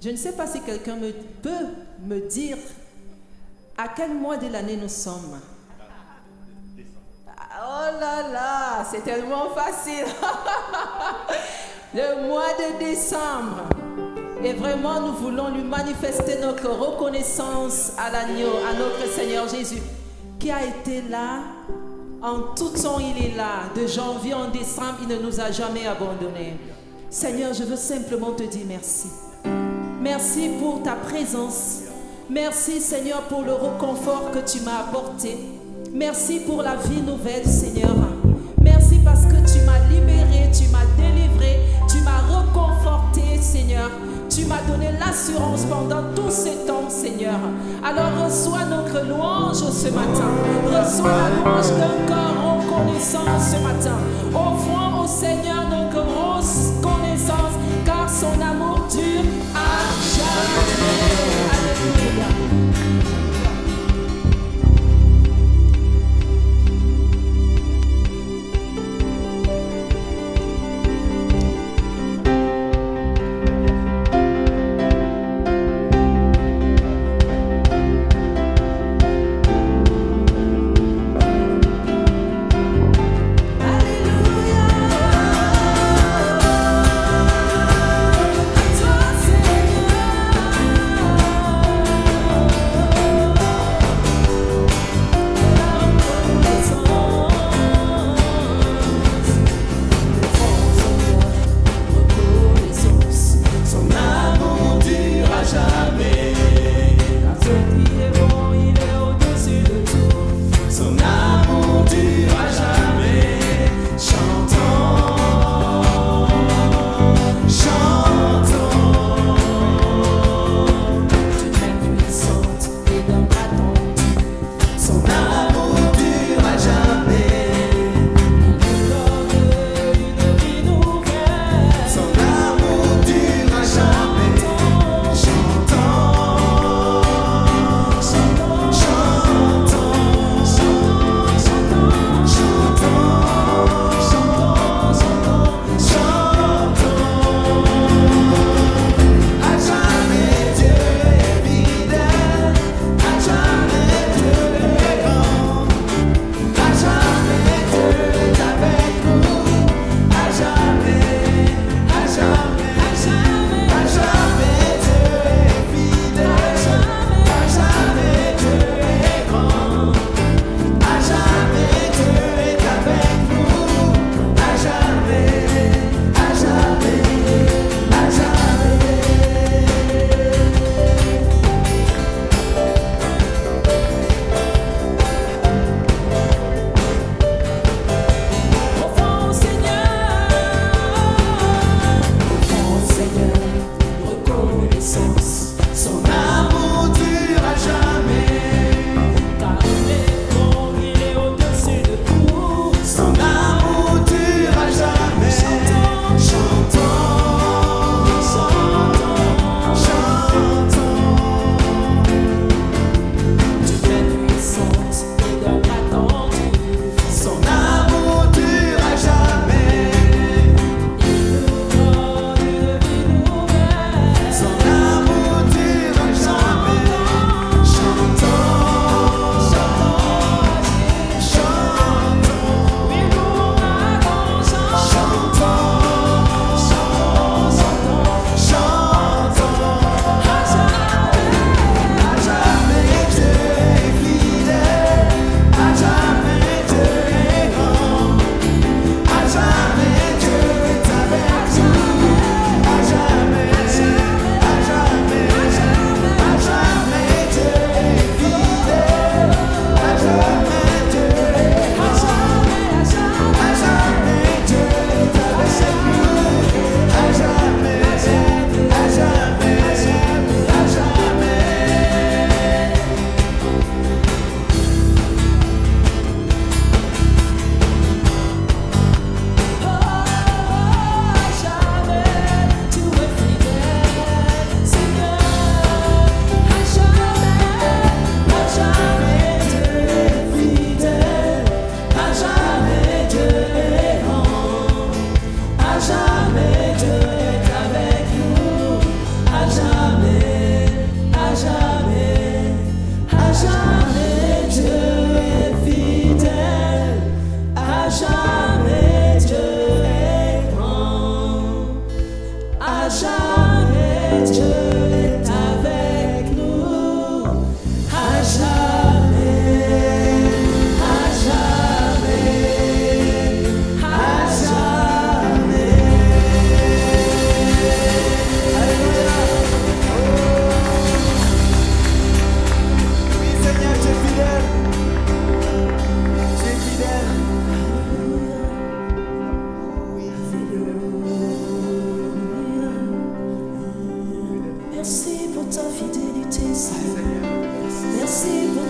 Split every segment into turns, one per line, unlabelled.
Je ne sais pas si quelqu'un peut me dire à quel mois de l'année nous sommes. Oh là là, c'est tellement facile. Le mois de décembre. Et vraiment, nous voulons lui manifester notre reconnaissance à l'agneau, à notre Seigneur Jésus, qui a été là. En tout temps, il est là. De janvier en décembre, il ne nous a jamais abandonnés. Seigneur, je veux simplement te dire merci. Merci pour ta présence. Merci, Seigneur, pour le réconfort que tu m'as apporté. Merci pour la vie nouvelle, Seigneur. Merci parce que tu m'as libéré, tu m'as délivré, tu m'as reconforté, Seigneur. Tu m'as donné l'assurance pendant tout ce temps, Seigneur. Alors reçois notre louange ce matin. Reçois la louange d'un corps reconnaissant ce matin. Offrons au Seigneur notre reconnaissance, car son amour dure à jamais. Alléluia.
Alléluia.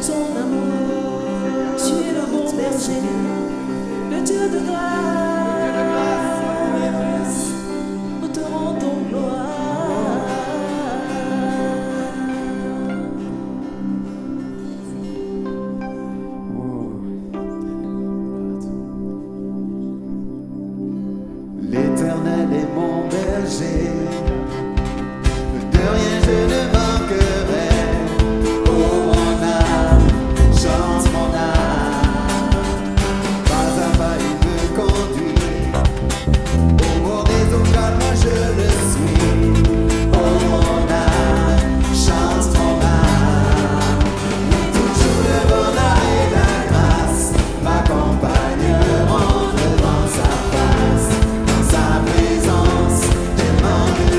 ton amour. Tu es le bon berger, le Dieu de grâce. Nous te rendons gloire.
L'Éternel est mon berger, de rien je ne manquerai. Oh mon âme, chante mon âme, pas à pas il me conduit. Au bord des eaux calmes je le suis. Oh mon âme, chante mon âme. Toujours le bonheur et la grâce m'accompagneront devant sa face. Sa présence, tellement que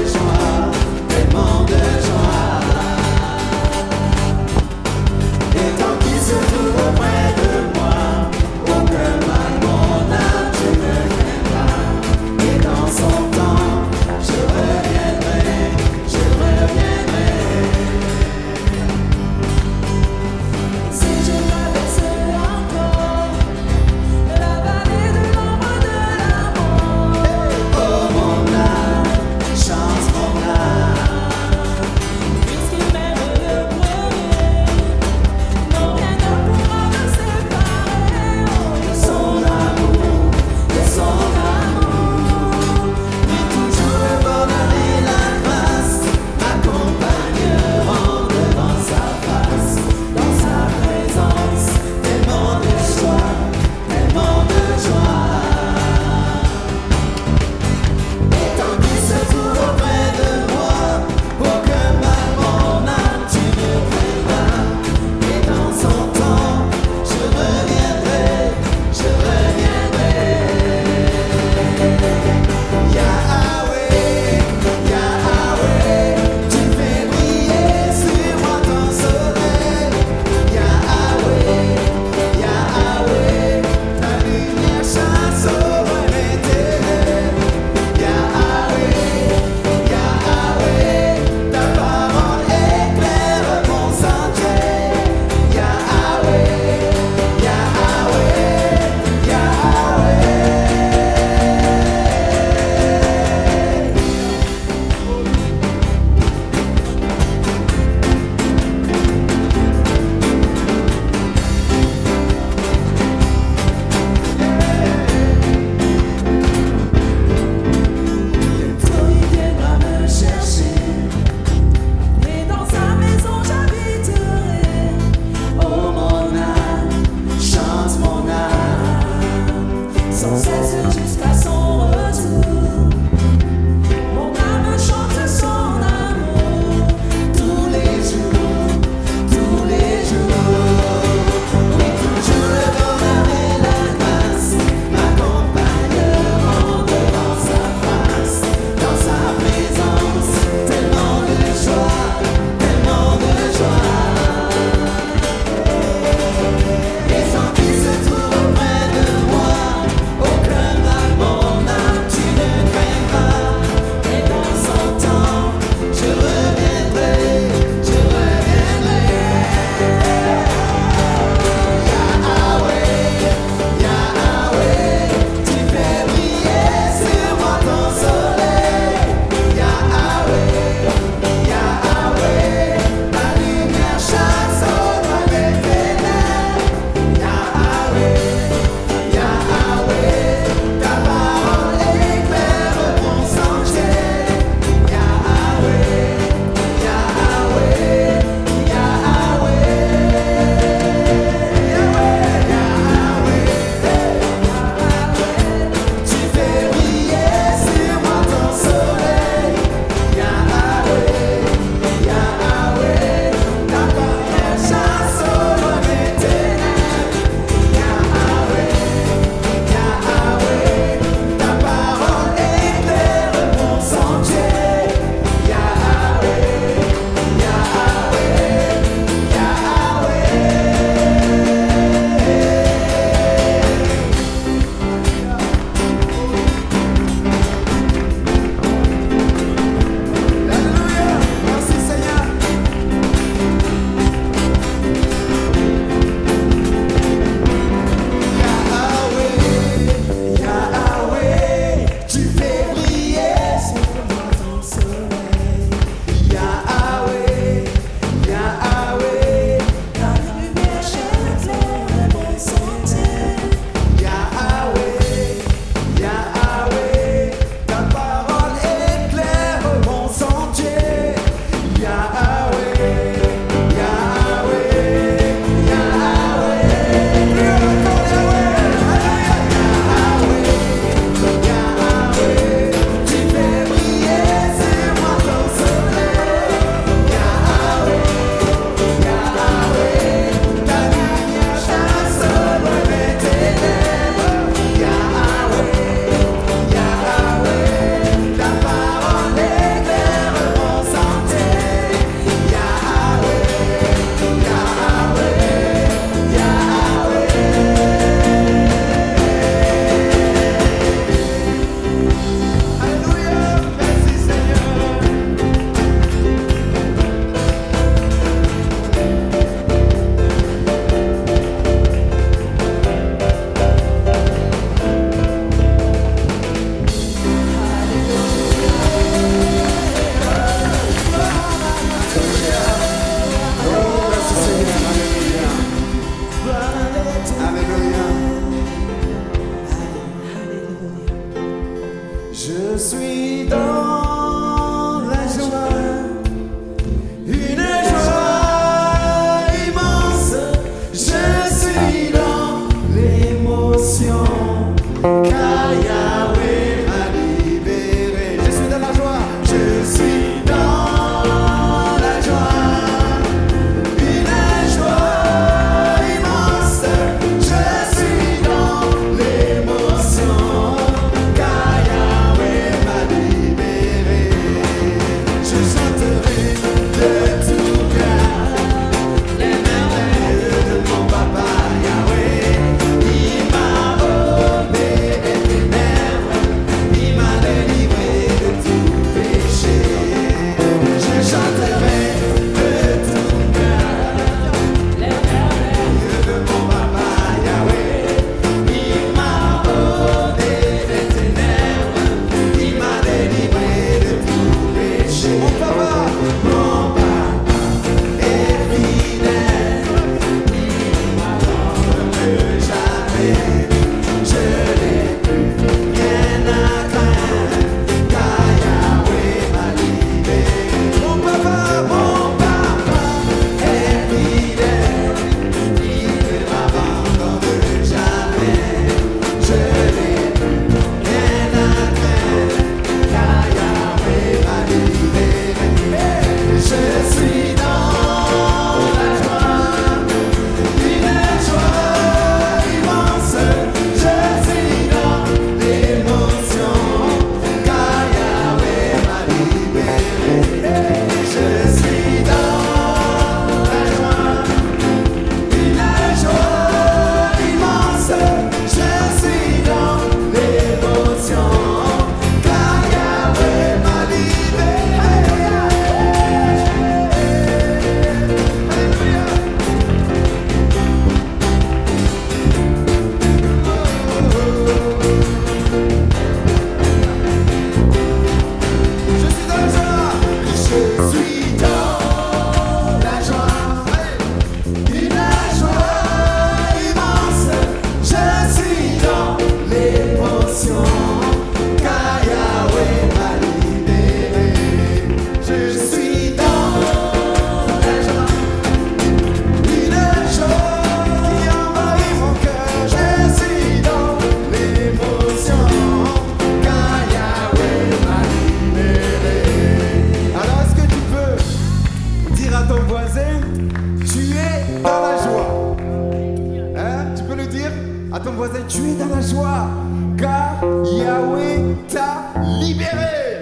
À ton voisin, tu es dans la joie, car Yahweh t'a libéré.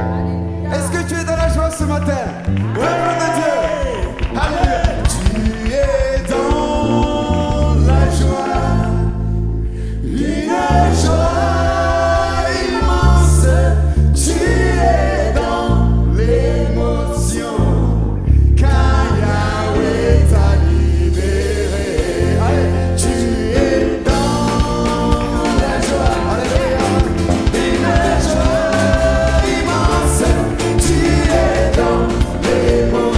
Est-ce que tu es dans la joie ce matin? Oui, nom de Dieu. Alléluia. Tu es dans la joie, une joie immense. Tu es dans l'émotion, car Yahweh t'a libéré. Allez, tu es dans la joie. Alléluia. Une joie immense. Tu es dans l'émotion.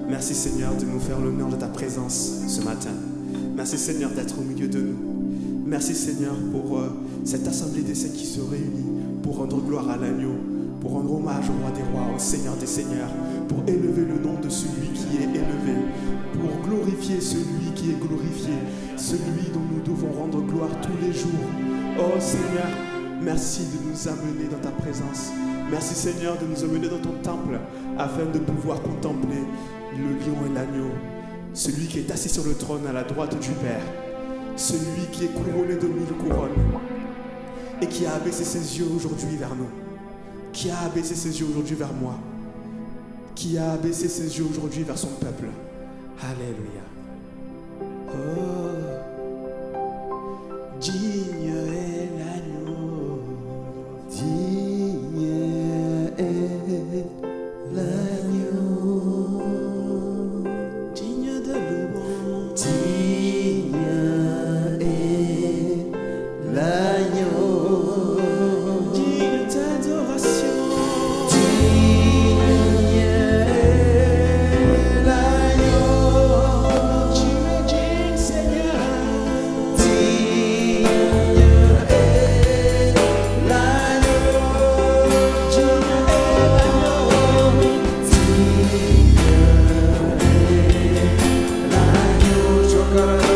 Merci Seigneur de nous faire l'honneur de ta présence ce matin. Merci Seigneur d'être au milieu de nous. Merci Seigneur pour cette assemblée des saints qui se réunit pour rendre gloire à l'agneau, pour rendre hommage au roi des rois, au Seigneur des seigneurs, pour élever le nom de celui qui est élevé, pour glorifier celui qui est glorifié, celui dont nous devons rendre gloire tous les jours. Oh Seigneur, merci de nous amener dans ta présence. Merci Seigneur de nous amener dans ton temple afin de pouvoir contempler le lion et l'agneau, celui qui est assis sur le trône à la droite du Père, celui qui est couronné de 1000 couronnes et qui a abaissé ses yeux aujourd'hui vers nous, qui a abaissé ses yeux aujourd'hui vers moi, qui a abaissé ses yeux aujourd'hui vers son peuple. Alléluia. Oh, digne est l'agneau,
digne est l'agneau,
digne de louange,
digne est l'agneau,
digne d'adoration,
digne est l'agneau,
tu es digne Seigneur,
digne est l'agneau,
digne est l'agneau,
l'agneau, chocolat.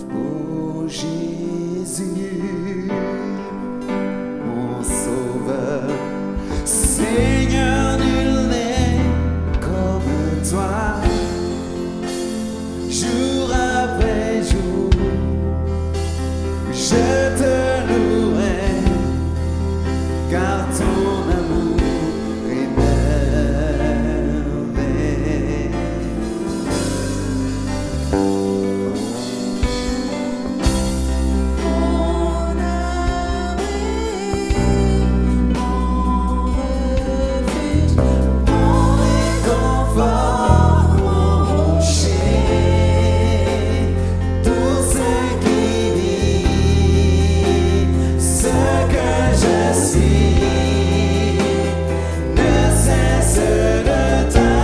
Oh Jésus, mon sauveur, Seigneur, nul n'est comme toi. Jour après jour, je te louerai, car ton amour est merveilleux.
Mon âme est mon refuge, mon
Réconfort, mon rocher, tout ce qui vit, ce que je suis, ne cesse de t'adorer.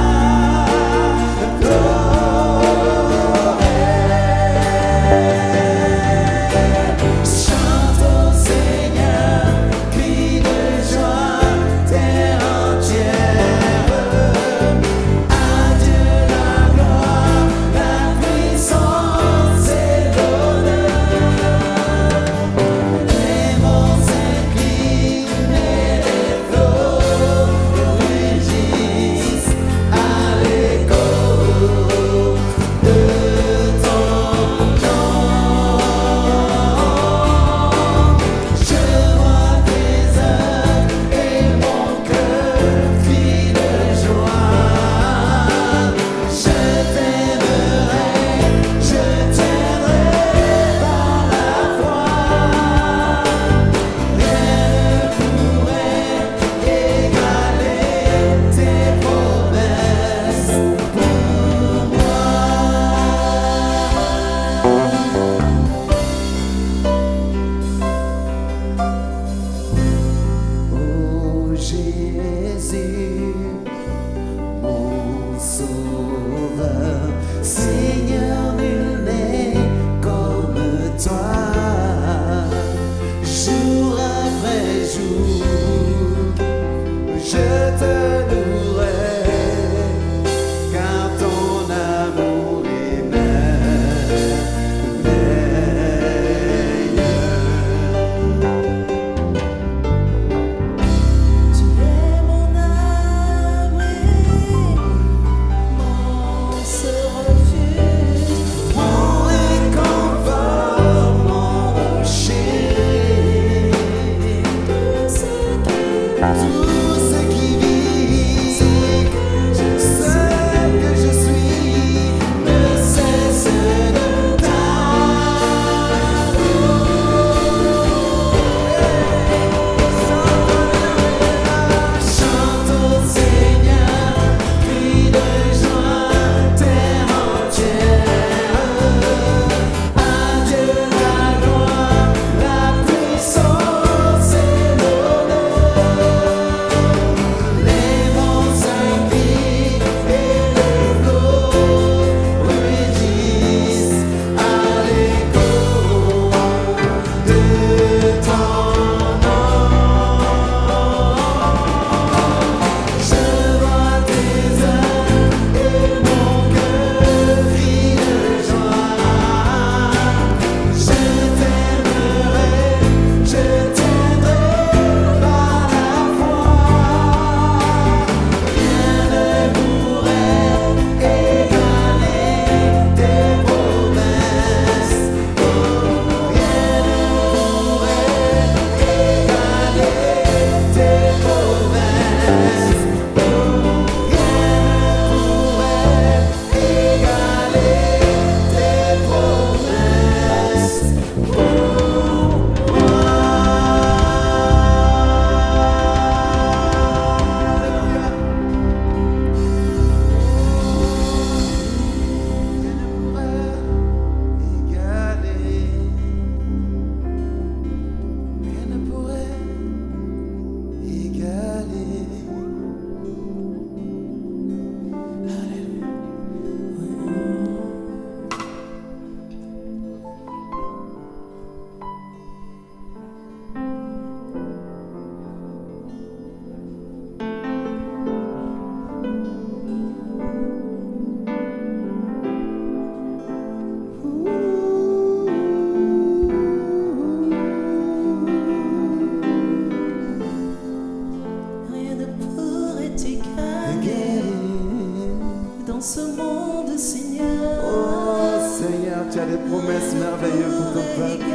Tu as des promesses merveilleuses pour ton peuple.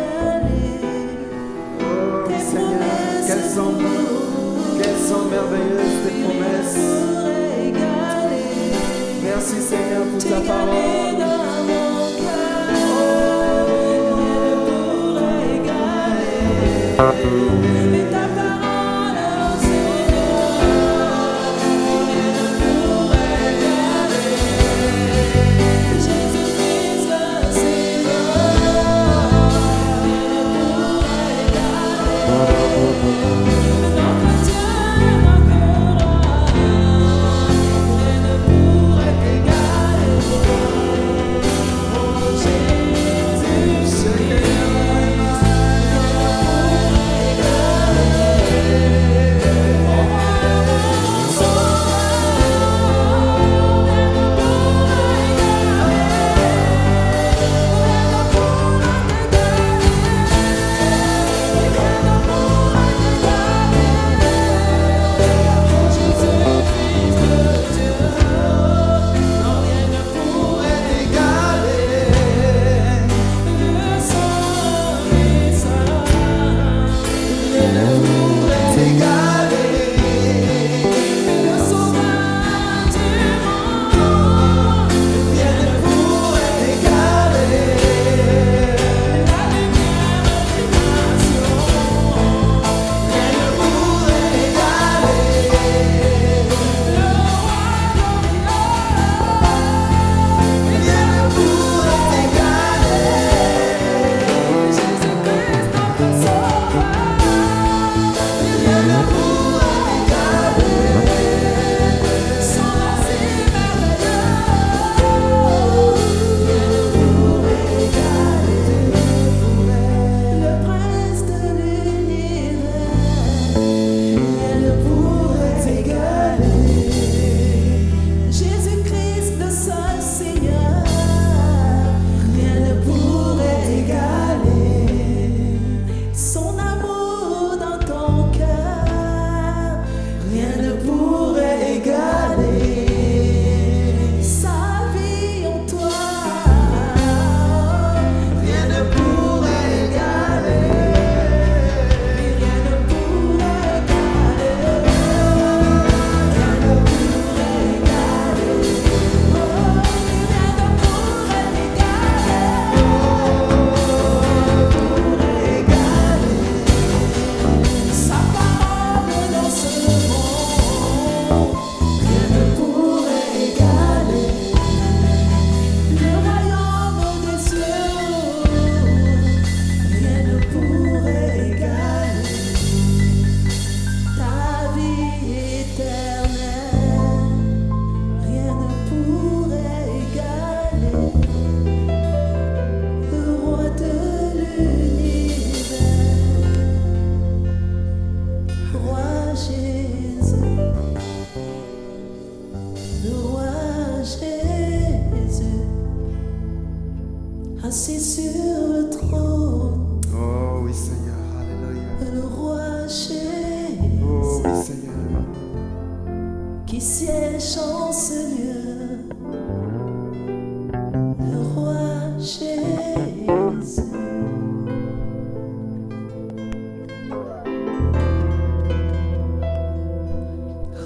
Oh Seigneur, qu'elles sont merveilleuses tes promesses. Merci Seigneur pour ta parole.
Et ta parole, Seigneur, rien ne pourrait égaler. Jésus-Christ, le Seigneur, rien ne pourrait égaler. Notre Dieu, notre roi, rien ne pourrait égaler. Oh Jésus, Seigneur. Assis sur le trône,
Oh oui Seigneur, alléluia.
le roi Jésus,
Oh oui Seigneur.
qui siège en ce lieu, le roi Jésus.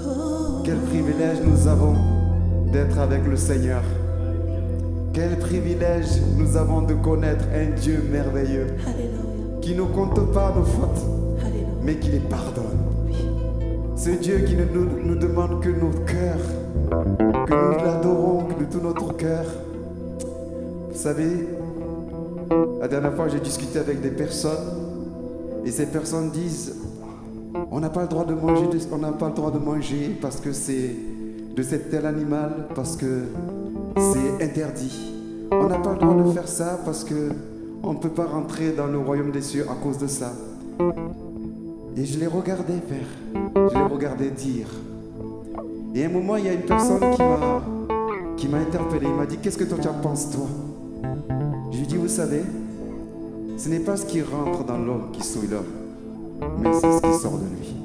Oh,
Quel privilège nous avons d'être avec le Seigneur. Quel privilège nous avons de connaître un Dieu merveilleux
alléluia,
qui ne compte pas nos fautes,
alléluia.
mais qui les pardonne. Ce Dieu qui ne nous demande que notre cœur, que nous l'adorons de tout notre cœur. Vous savez, la dernière fois j'ai discuté avec des personnes et ces personnes disent on n'a pas le droit de manger, on n'a pas le droit de manger parce que c'est de cet tel animal, parce que c'est interdit. On n'a pas le droit de faire ça parce que on ne peut pas rentrer dans le royaume des cieux à cause de ça. Et je les regardais faire, je les regardais dire. Et à un moment, il y a une personne qui m'a interpellé. Il m'a dit, qu'est-ce que toi tu en penses, toi? Je lui ai dit, vous savez, ce n'est pas ce qui rentre dans l'homme qui souille l'homme, mais c'est ce qui sort de lui.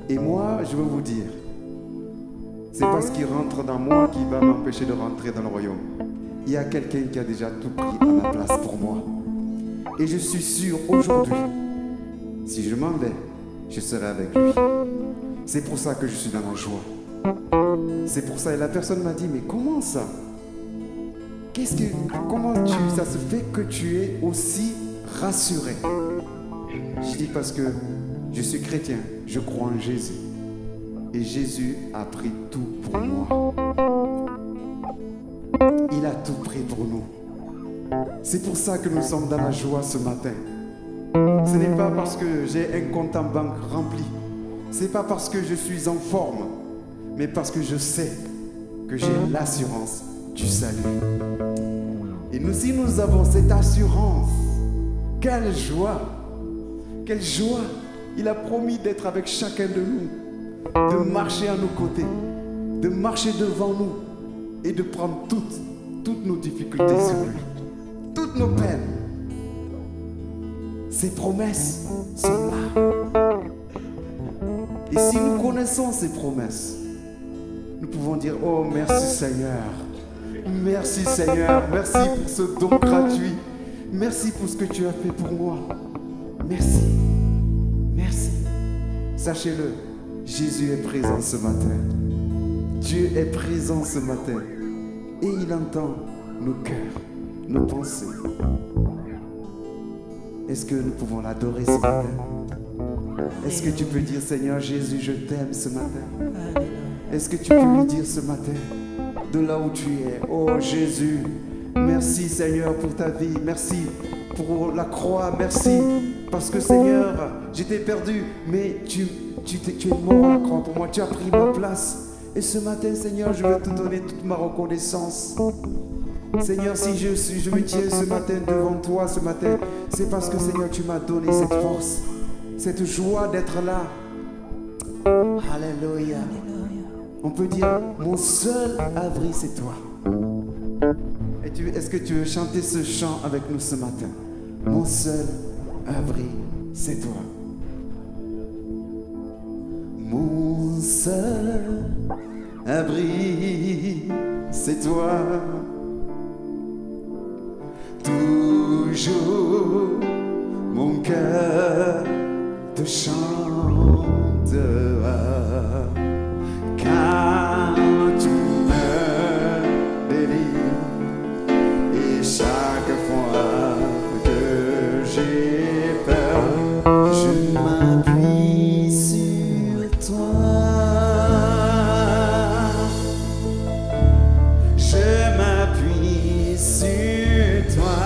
Et moi, je veux vous dire, c'est pas ce qui rentre dans moi qui va m'empêcher de rentrer dans le royaume. il y a quelqu'un qui a déjà tout pris à ma place pour moi. Et je suis sûr aujourd'hui, si je m'en vais, je serai avec lui. C'est pour ça que je suis dans la joie. C'est pour ça, et la personne m'a dit, mais comment ça? Comment ça se fait que tu es aussi rassuré? Je dis parce que je suis chrétien, je crois en Jésus. Et Jésus a pris tout pour moi. Il a tout pris pour nous. C'est pour ça que nous sommes dans la joie ce matin. Ce n'est pas parce que j'ai un compte en banque rempli. Ce n'est pas parce que je suis en forme, mais parce que je sais que j'ai l'assurance du salut. Et nous, si nous avons cette assurance, quelle joie! Quelle joie! Il a promis d'être avec chacun de nous, de marcher à nos côtés, de marcher devant nous et de prendre toutes nos difficultés sur lui, toutes nos peines. Ses promesses sont là. Et si nous connaissons ces promesses, nous pouvons dire, oh merci Seigneur, merci Seigneur, merci pour ce don gratuit, merci pour ce que tu as fait pour moi, merci, merci. Sachez-le, Jésus est présent ce matin, Dieu est présent ce matin et il entend nos cœurs, nos pensées. Est-ce que nous pouvons l'adorer ce matin? Est-ce que tu peux dire, Seigneur Jésus, je t'aime ce matin? Est-ce que tu peux lui dire ce matin, de là où tu es, oh Jésus, merci Seigneur pour ta vie, merci pour la croix, merci parce que Seigneur, j'étais perdu, mais tu es mort à la croix pour moi, tu as pris ma place. Et ce matin, Seigneur, je veux te donner toute ma reconnaissance. Seigneur, si je me tiens ce matin devant toi ce matin, c'est parce que Seigneur, tu m'as donné cette force, cette joie d'être là. Alléluia. On peut dire, mon seul abri, c'est toi. Est-ce que tu veux chanter ce chant avec nous ce matin? Mon seul abri, c'est toi. Mon seul abri, c'est toi. Toujours mon cœur te chantera, car tu me délivres. Et chaque fois que j'ai peur, je m'appuie sur toi. Je m'appuie sur toi.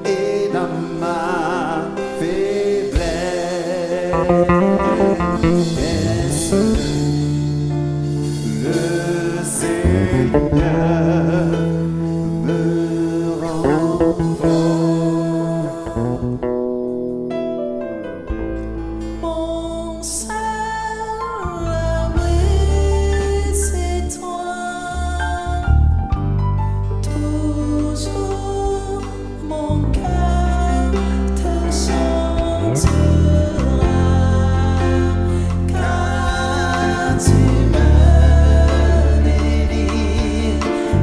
Et dans ma faiblesse, le Seigneur me rend fort.
Mon seul abri, c'est toi. Toujours mon cœur te chantera, car tu me délivres.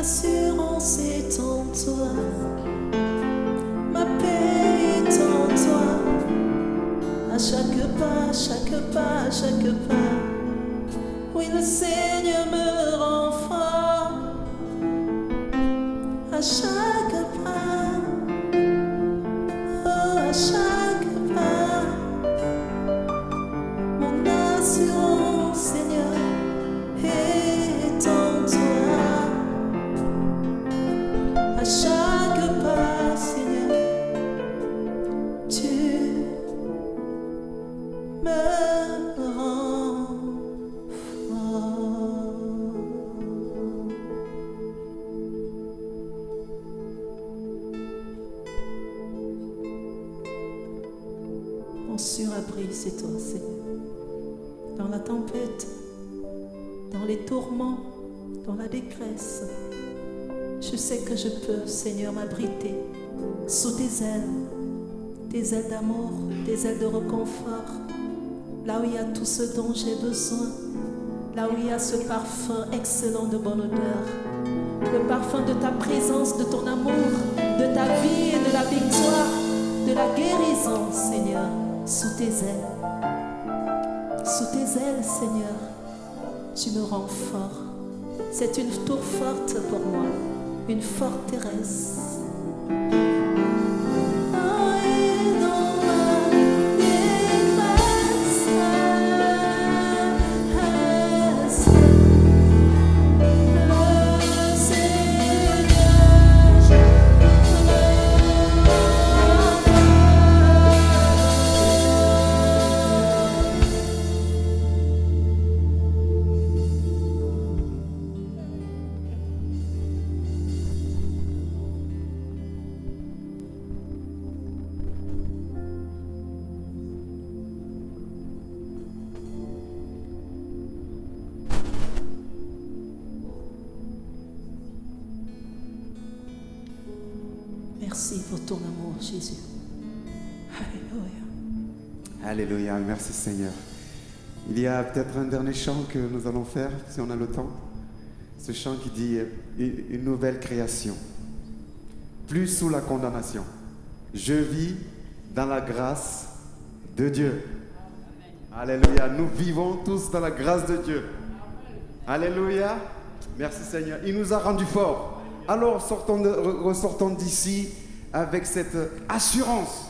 assurance est en toi. Ma paix est en toi. À chaque pas, chaque pas, chaque pas. Oui, le Seigneur me rend fort. À chaque pas, oh, à chaque pas. Mon assurance, Seigneur, est en toi. À chaque pas, Seigneur, tu me rends fort. Mon surabri, c'est toi, Seigneur. Dans la tempête, dans les tourments, dans la détresse, je sais que je peux, Seigneur, m'abriter sous tes ailes d'amour, tes ailes de réconfort, là où il y a tout ce dont j'ai besoin, là où il y a ce parfum excellent de bonne odeur, le parfum de ta présence, de ton amour, de ta vie et de la victoire, de la guérison, Seigneur, sous tes ailes. Sous tes ailes, Seigneur, tu me rends fort. C'est une tour forte pour moi, une forteresse. Merci pour ton amour, Jésus. Alléluia.
Alléluia, merci Seigneur. Il y a peut-être un dernier chant que nous allons faire, si on a le temps. Ce chant qui dit une nouvelle création. Plus sous la condamnation. Je vis dans la grâce de Dieu. Alléluia, nous vivons tous dans la grâce de Dieu. Alléluia, merci Seigneur. Il nous a rendus forts. Alors ressortons d'ici avec cette assurance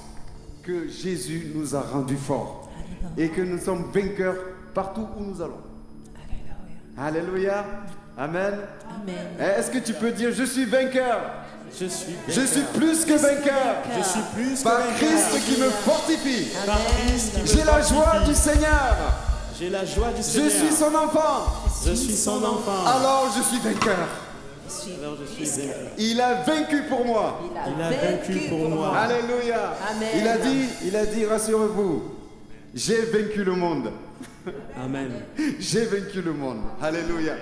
que Jésus nous a rendus forts et que nous sommes vainqueurs partout où nous allons. Alléluia. Amen.
Amen.
Est-ce que tu peux dire je suis vainqueur?
Je suis vainqueur.
Je suis plus que vainqueur.
Je suis plus que
Par
vainqueur.
Christ qui me fortifie.
Par Christ qui me
J'ai la joie
fortifie.
du Seigneur.
J'ai la joie du
Je
Seigneur.
suis son enfant.
Je suis son enfant.
Alors je suis vainqueur.
Alors je suis vainqueur.
Il a vaincu pour moi.
Il a vaincu pour moi.
Alléluia.
Amen.
Il a dit, rassurez-vous, j'ai vaincu le monde.
Amen.
J'ai vaincu le monde. Alléluia.